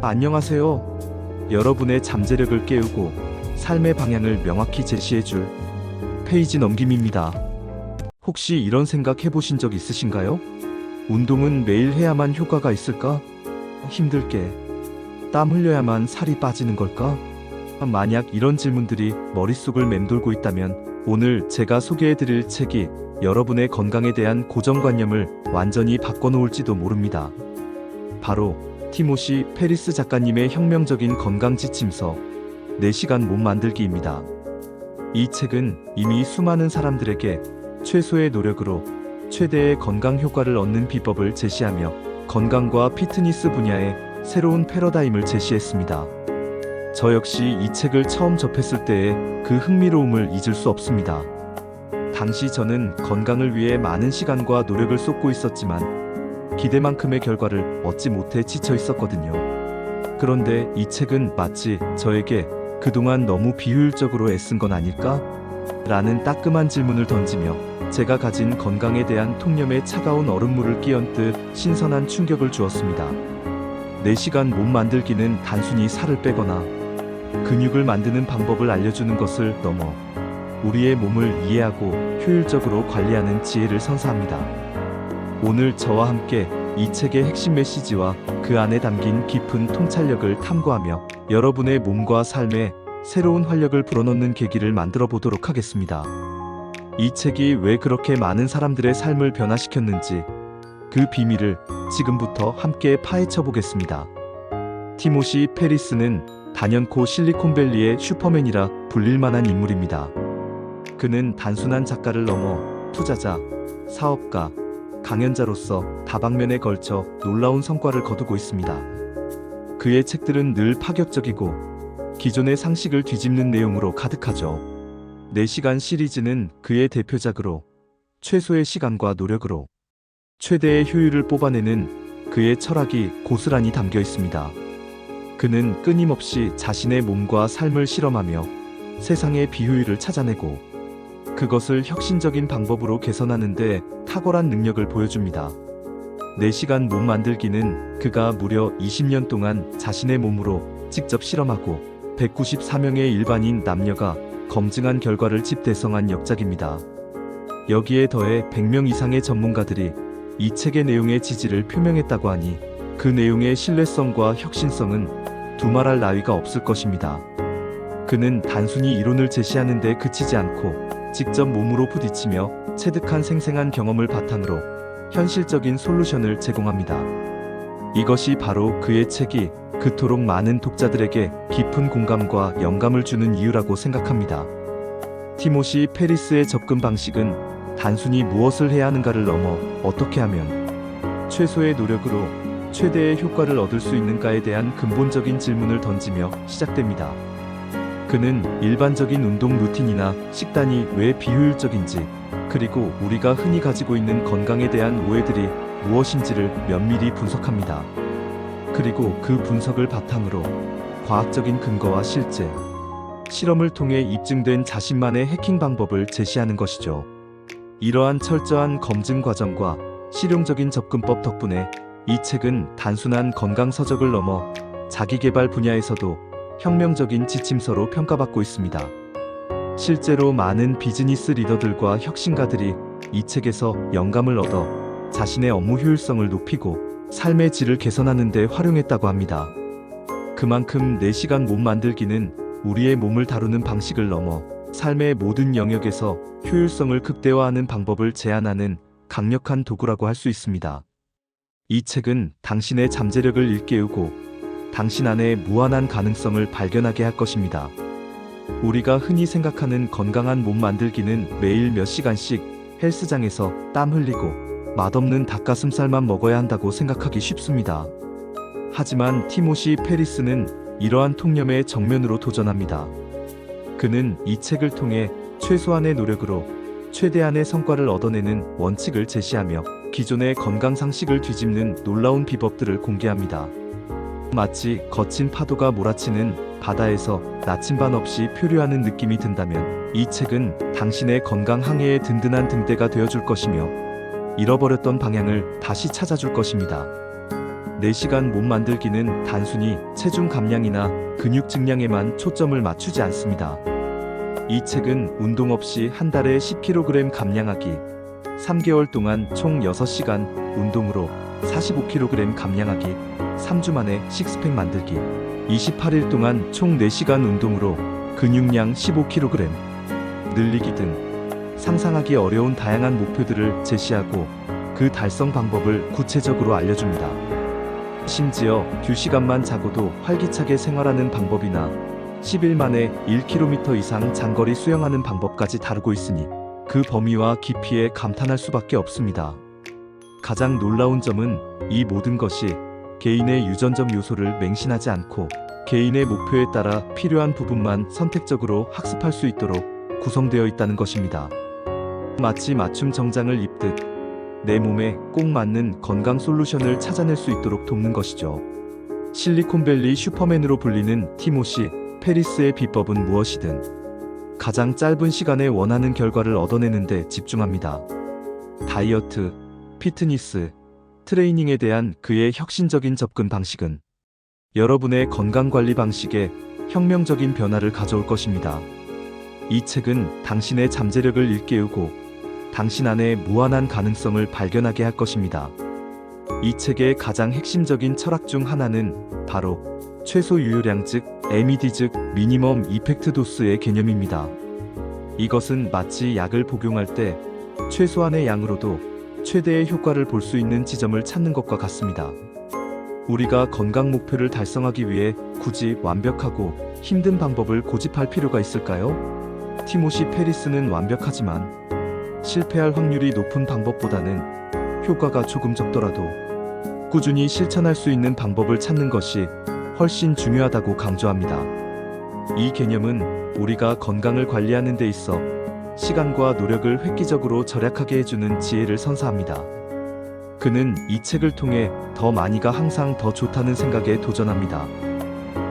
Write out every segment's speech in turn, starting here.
안녕하세요. 여러분의 잠재력을 깨우고 삶의 방향을 명확히 제시해줄 페이지 넘김입니다. 혹시 이런 생각 해보신 적 있으신가요? 운동은 매일 해야만 효과가 있을까? 힘들게 땀 흘려야만 살이 빠지는 걸까? 만약 이런 질문들이 머릿속을 맴돌고 있다면 오늘 제가 소개해드릴 책이 여러분의 건강에 대한 고정관념을 완전히 바꿔놓을지도 모릅니다. 바로 티모시 페리스 작가님의 혁명적인 건강 지침서 4시간 몸 만들기입니다. 이 책은 이미 수많은 사람들에게 최소의 노력으로 최대의 건강 효과를 얻는 비법을 제시하며 건강과 피트니스 분야의 새로운 패러다임을 제시했습니다. 저 역시 이 책을 처음 접했을 때의 그 흥미로움을 잊을 수 없습니다. 당시 저는 건강을 위해 많은 시간과 노력을 쏟고 있었지만 기대만큼의 결과를 얻지 못해 지쳐 있었거든요. 그런데 이 책은 마치 저에게 그동안 너무 비효율적으로 애쓴 건 아닐까? 라는 따끔한 질문을 던지며 제가 가진 건강에 대한 통념에 차가운 얼음물을 끼얹듯 신선한 충격을 주었습니다. 4시간 몸 만들기는 단순히 살을 빼거나 근육을 만드는 방법을 알려주는 것을 넘어 우리의 몸을 이해하고 효율적으로 관리하는 지혜를 선사합니다. 오늘 저와 함께 이 책의 핵심 메시지와 그 안에 담긴 깊은 통찰력을 탐구하며 여러분의 몸과 삶에 새로운 활력을 불어넣는 계기를 만들어 보도록 하겠습니다. 이 책이 왜 그렇게 많은 사람들의 삶을 변화시켰는지 그 비밀을 지금부터 함께 파헤쳐 보겠습니다. 티모시 페리스는 단연코 실리콘밸리의 슈퍼맨이라 불릴 만한 인물입니다. 그는 단순한 작가를 넘어 투자자, 사업가, 강연자로서 다방면에 걸쳐 놀라운 성과를 거두고 있습니다. 그의 책들은 늘 파격적이고 기존의 상식을 뒤집는 내용으로 가득하죠. 4시간 시리즈는 그의 대표작으로 최소의 시간과 노력으로 최대의 효율을 뽑아내는 그의 철학이 고스란히 담겨 있습니다. 그는 끊임없이 자신의 몸과 삶을 실험하며 세상의 비효율을 찾아내고 그것을 혁신적인 방법으로 개선하는 데 탁월한 능력을 보여줍니다. 4시간 몸 만들기는 그가 무려 20년 동안 자신의 몸으로 직접 실험하고 194명의 일반인 남녀가 검증한 결과를 집대성한 역작입니다. 여기에 더해 100명 이상의 전문가들이 이 책의 내용의 지지를 표명했다고 하니 그 내용의 신뢰성과 혁신성은 두말할 나위가 없을 것입니다. 그는 단순히 이론을 제시하는 데 그치지 않고 직접 몸으로 부딪히며 체득한 생생한 경험을 바탕으로 현실적인 솔루션을 제공합니다. 이것이 바로 그의 책이 그토록 많은 독자들에게 깊은 공감과 영감을 주는 이유라고 생각합니다. 티모시 페리스의 접근 방식은 단순히 무엇을 해야 하는가를 넘어 어떻게 하면 최소의 노력으로 최대의 효과를 얻을 수 있는가에 대한 근본적인 질문을 던지며 시작됩니다. 그는 일반적인 운동 루틴이나 식단이 왜 비효율적인지, 그리고 우리가 흔히 가지고 있는 건강에 대한 오해들이 무엇인지를 면밀히 분석합니다. 그리고 그 분석을 바탕으로 과학적인 근거와 실제 실험을 통해 입증된 자신만의 해킹 방법을 제시하는 것이죠. 이러한 철저한 검증 과정과 실용적인 접근법 덕분에 이 책은 단순한 건강 서적을 넘어 자기개발 분야에서도 혁명적인 지침서로 평가받고 있습니다. 실제로 많은 비즈니스 리더들과 혁신가들이 이 책에서 영감을 얻어 자신의 업무 효율성을 높이고 삶의 질을 개선하는 데 활용했다고 합니다. 그만큼 4시간 몸 만들기는 우리의 몸을 다루는 방식을 넘어 삶의 모든 영역에서 효율성을 극대화하는 방법을 제안하는 강력한 도구라고 할 수 있습니다. 이 책은 당신의 잠재력을 일깨우고 당신 안에 무한한 가능성을 발견하게 할 것입니다. 우리가 흔히 생각하는 건강한 몸 만들기는 매일 몇 시간씩 헬스장에서 땀 흘리고 맛없는 닭가슴살만 먹어야 한다고 생각하기 쉽습니다. 하지만 티모시 페리스는 이러한 통념에 정면으로 도전합니다. 그는 이 책을 통해 최소한의 노력으로 최대한의 성과를 얻어내는 원칙을 제시하며 기존의 건강 상식을 뒤집는 놀라운 비법들을 공개합니다. 마치 거친 파도가 몰아치는 바다에서 나침반 없이 표류하는 느낌이 든다면 이 책은 당신의 건강 항해의 든든한 등대가 되어줄 것이며 잃어버렸던 방향을 다시 찾아줄 것입니다. 4시간 몸 만들기는 단순히 체중 감량이나 근육 증량에만 초점을 맞추지 않습니다. 이 책은 운동 없이 한 달에 10kg 감량하기, 3개월 동안 총 6시간 운동으로 45kg 감량하기, 3주 만에 식스팩 만들기, 28일 동안 총 4시간 운동으로 근육량 15kg 늘리기 등 상상하기 어려운 다양한 목표들을 제시하고 그 달성 방법을 구체적으로 알려줍니다. 심지어 듀시간만 자고도 활기차게 생활하는 방법이나 10일 만에 1km 이상 장거리 수영하는 방법까지 다루고 있으니 그 범위와 깊이에 감탄할 수밖에 없습니다. 가장 놀라운 점은 이 모든 것이 개인의 유전적 요소를 맹신하지 않고 개인의 목표에 따라 필요한 부분만 선택적으로 학습할 수 있도록 구성되어 있다는 것입니다. 마치 맞춤 정장을 입듯 내 몸에 꼭 맞는 건강 솔루션을 찾아낼 수 있도록 돕는 것이죠. 실리콘밸리 슈퍼맨으로 불리는 티모시 페리스의 비법은 무엇이든 가장 짧은 시간에 원하는 결과를 얻어내는 데 집중합니다. 다이어트, 피트니스, 트레이닝에 대한 그의 혁신적인 접근 방식은 여러분의 건강관리 방식에 혁명적인 변화를 가져올 것입니다. 이 책은 당신의 잠재력을 일깨우고 당신 안에 무한한 가능성을 발견하게 할 것입니다. 이 책의 가장 핵심적인 철학 중 하나는 바로 최소 유효량 즉 MED 즉 미니멈 이펙트 도스의 개념입니다. 이것은 마치 약을 복용할 때 최소한의 양으로도 최대의 효과를 볼 수 있는 지점을 찾는 것과 같습니다. 우리가 건강 목표를 달성하기 위해 굳이 완벽하고 힘든 방법을 고집할 필요가 있을까요? 티모시 페리스는 완벽하지만 실패할 확률이 높은 방법보다는 효과가 조금 적더라도 꾸준히 실천할 수 있는 방법을 찾는 것이 훨씬 중요하다고 강조합니다. 이 개념은 우리가 건강을 관리하는 데 있어 시간과 노력을 획기적으로 절약하게 해주는 지혜를 선사합니다. 그는 이 책을 통해 더 많이가 항상 더 좋다는 생각에 도전합니다.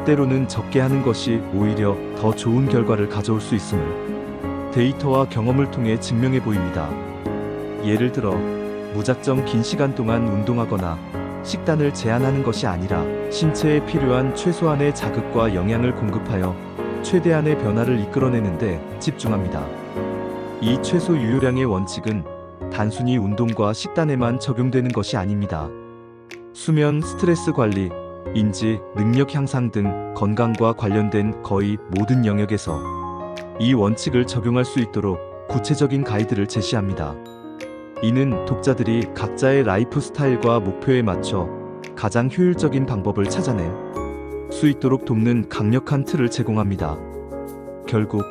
때로는 적게 하는 것이 오히려 더 좋은 결과를 가져올 수 있음을 데이터와 경험을 통해 증명해 보입니다. 예를 들어 무작정 긴 시간 동안 운동하거나 식단을 제한하는 것이 아니라 신체에 필요한 최소한의 자극과 영양을 공급하여 최대한의 변화를 이끌어내는 데 집중합니다. 이 최소 유효량의 원칙은 단순히 운동과 식단에만 적용되는 것이 아닙니다. 수면, 스트레스 관리, 인지, 능력 향상 등 건강과 관련된 거의 모든 영역에서 이 원칙을 적용할 수 있도록 구체적인 가이드를 제시합니다. 이는 독자들이 각자의 라이프 스타일과 목표에 맞춰 가장 효율적인 방법을 찾아낼 수 있도록 돕는 강력한 틀을 제공합니다. 결국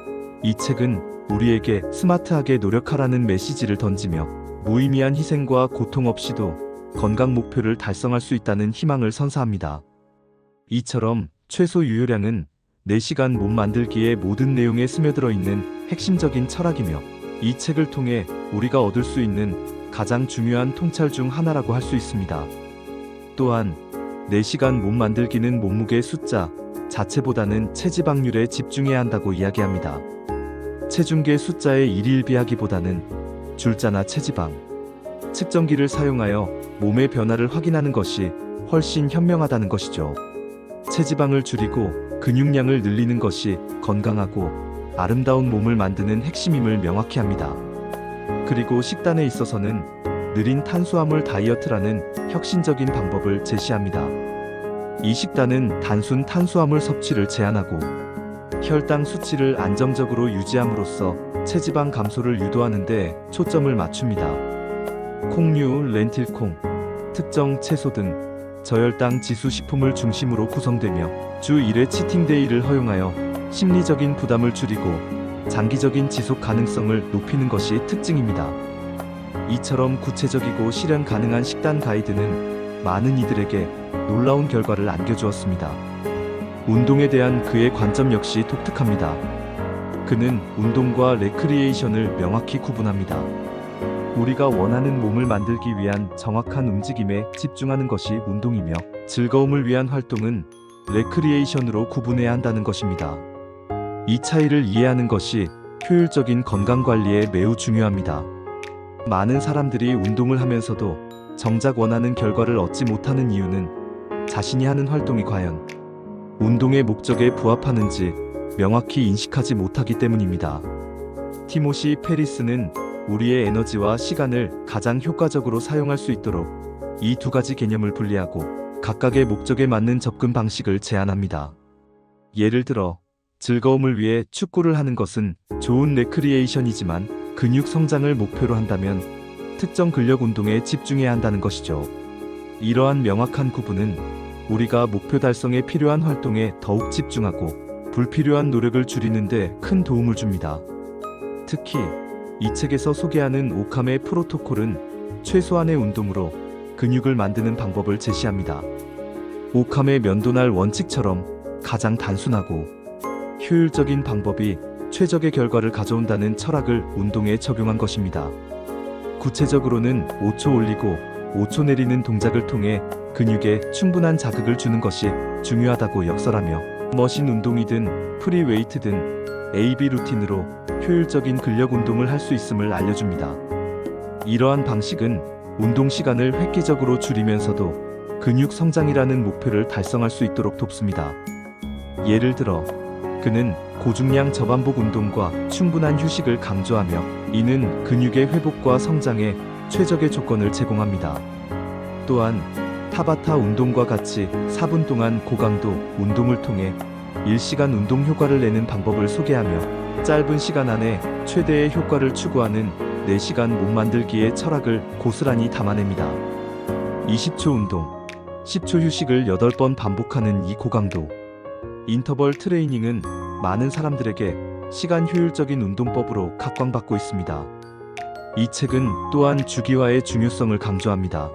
이 책은 우리에게 스마트하게 노력하라는 메시지를 던지며 무의미한 희생과 고통 없이도 건강 목표를 달성할 수 있다는 희망을 선사합니다. 이처럼 최소 유효량은 4시간 몸 만들기의 모든 내용에 스며들어 있는 핵심적인 철학이며 이 책을 통해 우리가 얻을 수 있는 가장 중요한 통찰 중 하나라고 할 수 있습니다. 또한 4시간 몸 만들기는 몸무게 숫자 자체보다는 체지방률에 집중해야 한다고 이야기합니다. 체중계 숫자에 일일비하기보다는 줄자나 체지방 측정기를 사용하여 몸의 변화를 확인하는 것이 훨씬 현명하다는 것이죠. 체지방을 줄이고 근육량을 늘리는 것이 건강하고 아름다운 몸을 만드는 핵심임을 명확히 합니다. 그리고 식단에 있어서는 느린 탄수화물 다이어트라는 혁신적인 방법을 제시합니다. 이 식단은 단순 탄수화물 섭취를 제한하고 혈당 수치를 안정적으로 유지함으로써 체지방 감소를 유도하는 데 초점을 맞춥니다. 콩류, 렌틸콩, 특정 채소 등 저혈당 지수 식품을 중심으로 구성되며 주 1회 치팅데이를 허용하여 심리적인 부담을 줄이고 장기적인 지속 가능성을 높이는 것이 특징입니다. 이처럼 구체적이고 실현 가능한 식단 가이드는 많은 이들에게 놀라운 결과를 안겨주었습니다. 운동에 대한 그의 관점 역시 독특합니다. 그는 운동과 레크리에이션을 명확히 구분합니다. 우리가 원하는 몸을 만들기 위한 정확한 움직임에 집중하는 것이 운동이며 즐거움을 위한 활동은 레크리에이션으로 구분해야 한다는 것입니다. 이 차이를 이해하는 것이 효율적인 건강관리에 매우 중요합니다. 많은 사람들이 운동을 하면서도 정작 원하는 결과를 얻지 못하는 이유는 자신이 하는 활동이 과연 운동의 목적에 부합하는지 명확히 인식하지 못하기 때문입니다. 티모시 페리스는 우리의 에너지와 시간을 가장 효과적으로 사용할 수 있도록 이 두 가지 개념을 분리하고 각각의 목적에 맞는 접근 방식을 제안합니다. 예를 들어 즐거움을 위해 축구를 하는 것은 좋은 레크리에이션이지만 근육 성장을 목표로 한다면 특정 근력 운동에 집중해야 한다는 것이죠. 이러한 명확한 구분은 우리가 목표 달성에 필요한 활동에 더욱 집중하고 불필요한 노력을 줄이는 데 큰 도움을 줍니다. 특히 이 책에서 소개하는 오캄의 프로토콜은 최소한의 운동으로 근육을 만드는 방법을 제시합니다. 오캄의 면도날 원칙처럼 가장 단순하고 효율적인 방법이 최적의 결과를 가져온다는 철학을 운동에 적용한 것입니다. 구체적으로는 5초 올리고 5초 내리는 동작을 통해 근육에 충분한 자극을 주는 것이 중요하다고 역설하며 머신 운동이든 프리웨이트든 AB 루틴으로 효율적인 근력 운동을 할 수 있음을 알려줍니다. 이러한 방식은 운동 시간을 획기적으로 줄이면서도 근육 성장이라는 목표를 달성할 수 있도록 돕습니다. 예를 들어 그는 고중량 저반복 운동과 충분한 휴식을 강조하며 이는 근육의 회복과 성장에 최적의 조건을 제공합니다. 또한 타바타 운동과 같이 4분 동안 고강도 운동을 통해 1시간 운동 효과를 내는 방법을 소개하며 짧은 시간 안에 최대의 효과를 추구하는 4시간 몸 만들기의 철학을 고스란히 담아냅니다. 20초 운동, 10초 휴식을 8번 반복하는 이 고강도 인터벌 트레이닝은 많은 사람들에게 시간 효율적인 운동법으로 각광받고 있습니다. 이 책은 또한 주기화의 중요성을 강조합니다.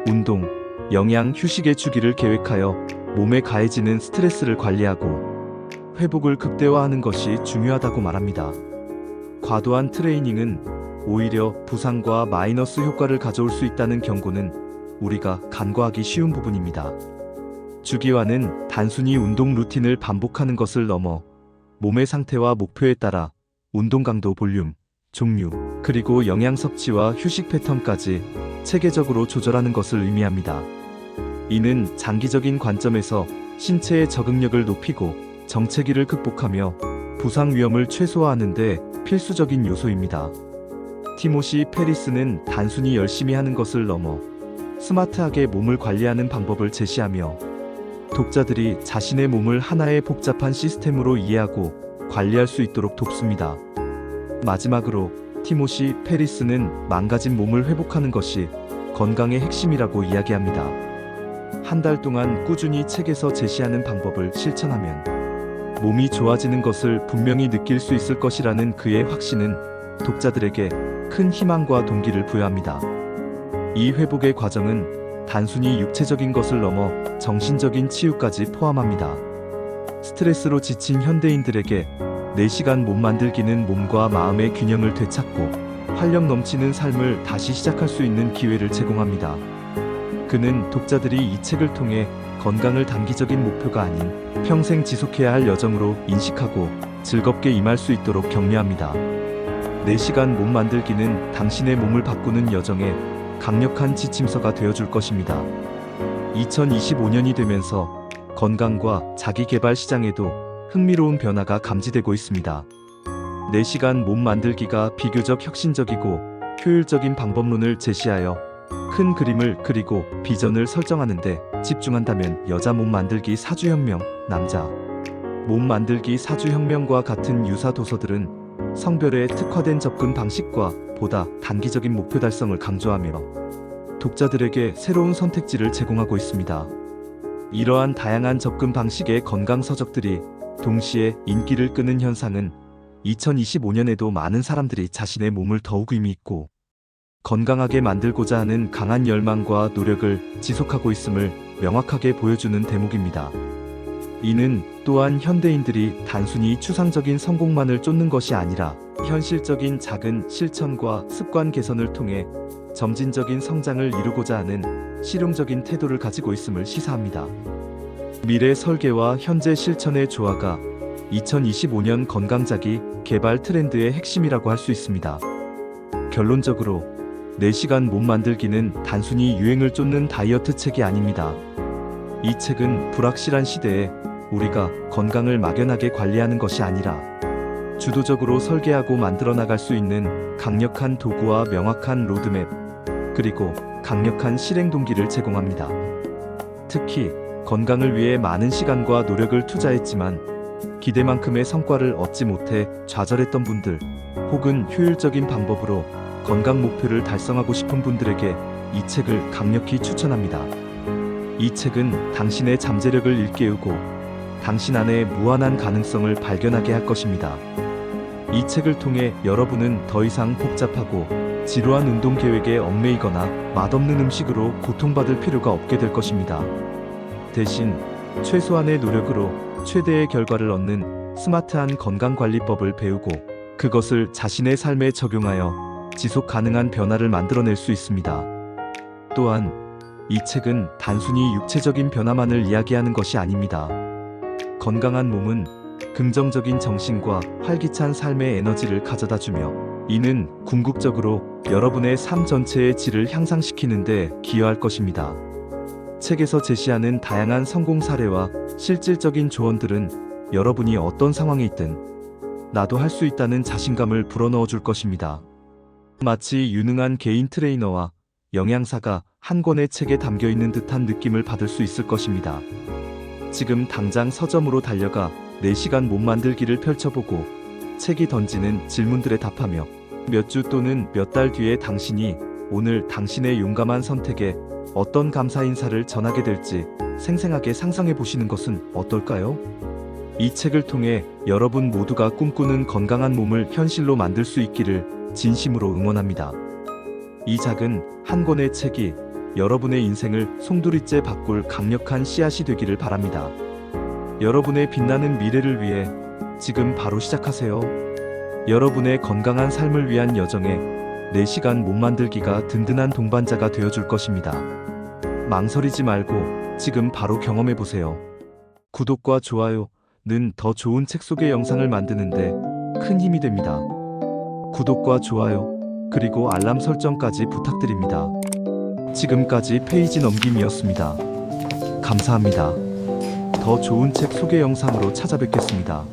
운동, 영양, 휴식의 주기를 계획하여 몸에 가해지는 스트레스를 관리하고 회복을 극대화하는 것이 중요하다고 말합니다. 과도한 트레이닝은 오히려 부상과 마이너스 효과를 가져올 수 있다는 경고는 우리가 간과하기 쉬운 부분입니다. 주기화는 단순히 운동 루틴을 반복하는 것을 넘어 몸의 상태와 목표에 따라 운동 강도, 볼륨, 종류, 그리고 영양 섭취와 휴식 패턴까지 체계적으로 조절하는 것을 의미합니다. 이는 장기적인 관점에서 신체의 적응력을 높이고 정체기를 극복하며 부상 위험을 최소화하는 데 필수적인 요소입니다. 티모시 페리스는 단순히 열심히 하는 것을 넘어 스마트하게 몸을 관리하는 방법을 제시하며 독자들이 자신의 몸을 하나의 복잡한 시스템으로 이해하고 관리할 수 있도록 돕습니다. 마지막으로 티모시 페리스는 망가진 몸을 회복하는 것이 건강의 핵심이라고 이야기합니다. 한 달 동안 꾸준히 책에서 제시하는 방법을 실천하면 몸이 좋아지는 것을 분명히 느낄 수 있을 것이라는 그의 확신은 독자들에게 큰 희망과 동기를 부여합니다. 이 회복의 과정은 단순히 육체적인 것을 넘어 정신적인 치유까지 포함합니다. 스트레스로 지친 현대인들에게 4시간 몸 만들기는 몸과 마음의 균형을 되찾고 활력 넘치는 삶을 다시 시작할 수 있는 기회를 제공합니다. 그는 독자들이 이 책을 통해 건강을 단기적인 목표가 아닌 평생 지속해야 할 여정으로 인식하고 즐겁게 임할 수 있도록 격려합니다. 4시간 몸 만들기는 당신의 몸을 바꾸는 여정에 강력한 지침서가 되어줄 것입니다. 2025년이 되면서 건강과 자기 개발 시장에도 흥미로운 변화가 감지되고 있습니다. 4시간 몸 만들기가 비교적 혁신적이고 효율적인 방법론을 제시하여 큰 그림을 그리고 비전을 설정하는 데 집중한다면 여자 몸 만들기 사주혁명, 남자 몸 만들기 사주혁명과 같은 유사 도서들은 성별에 특화된 접근 방식과 보다 단기적인 목표 달성을 강조하며 독자들에게 새로운 선택지를 제공하고 있습니다. 이러한 다양한 접근 방식의 건강 서적들이 동시에 인기를 끄는 현상은 2025년에도 많은 사람들이 자신의 몸을 더욱 의미 있고 건강하게 만들고자 하는 강한 열망과 노력을 지속하고 있음을 명확하게 보여주는 대목입니다. 이는 또한 현대인들이 단순히 추상적인 성공만을 쫓는 것이 아니라 현실적인 작은 실천과 습관 개선을 통해 점진적인 성장을 이루고자 하는 실용적인 태도를 가지고 있음을 시사합니다. 미래 설계와 현재 실천의 조화가 2025년 건강자기 개발 트렌드의 핵심이라고 할 수 있습니다. 결론적으로 4시간 몸 만들기는 단순히 유행을 쫓는 다이어트 책이 아닙니다. 이 책은 불확실한 시대에 우리가 건강을 막연하게 관리하는 것이 아니라 주도적으로 설계하고 만들어 나갈 수 있는 강력한 도구와 명확한 로드맵, 그리고 강력한 실행 동기를 제공합니다. 특히 건강을 위해 많은 시간과 노력을 투자했지만 기대만큼의 성과를 얻지 못해 좌절했던 분들, 혹은 효율적인 방법으로 건강 목표를 달성하고 싶은 분들에게 이 책을 강력히 추천합니다. 이 책은 당신의 잠재력을 일깨우고 당신 안에 무한한 가능성을 발견하게 할 것입니다. 이 책을 통해 여러분은 더 이상 복잡하고 지루한 운동 계획에 얽매이거나 맛없는 음식으로 고통받을 필요가 없게 될 것입니다. 대신 최소한의 노력으로 최대의 결과를 얻는 스마트한 건강관리법을 배우고 그것을 자신의 삶에 적용하여 지속 가능한 변화를 만들어낼 수 있습니다. 또한 이 책은 단순히 육체적인 변화만을 이야기하는 것이 아닙니다. 건강한 몸은 긍정적인 정신과 활기찬 삶의 에너지를 가져다 주며 이는 궁극적으로 여러분의 삶 전체의 질을 향상시키는 데 기여할 것입니다. 책에서 제시하는 다양한 성공 사례와 실질적인 조언들은 여러분이 어떤 상황에 있든 나도 할 수 있다는 자신감을 불어넣어 줄 것입니다. 마치 유능한 개인 트레이너와 영양사가 한 권의 책에 담겨 있는 듯한 느낌을 받을 수 있을 것입니다. 지금 당장 서점으로 달려가 4시간 몸 만들기를 펼쳐보고 책이 던지는 질문들에 답하며 몇 주 또는 몇 달 뒤에 당신이 오늘 당신의 용감한 선택에 어떤 감사 인사를 전하게 될지 생생하게 상상해 보시는 것은 어떨까요? 이 책을 통해 여러분 모두가 꿈꾸는 건강한 몸을 현실로 만들 수 있기를 진심으로 응원합니다. 이 작은 한 권의 책이 여러분의 인생을 송두리째 바꿀 강력한 씨앗이 되기를 바랍니다. 여러분의 빛나는 미래를 위해 지금 바로 시작하세요. 여러분의 건강한 삶을 위한 여정에 4시간 몸 만들기가 든든한 동반자가 되어줄 것입니다. 망설이지 말고 지금 바로 경험해보세요. 구독과 좋아요는 더 좋은 책 소개 영상을 만드는데 큰 힘이 됩니다. 구독과 좋아요, 그리고 알람 설정까지 부탁드립니다. 지금까지 페이지 넘김이었습니다. 감사합니다. 더 좋은 책 소개 영상으로 찾아뵙겠습니다.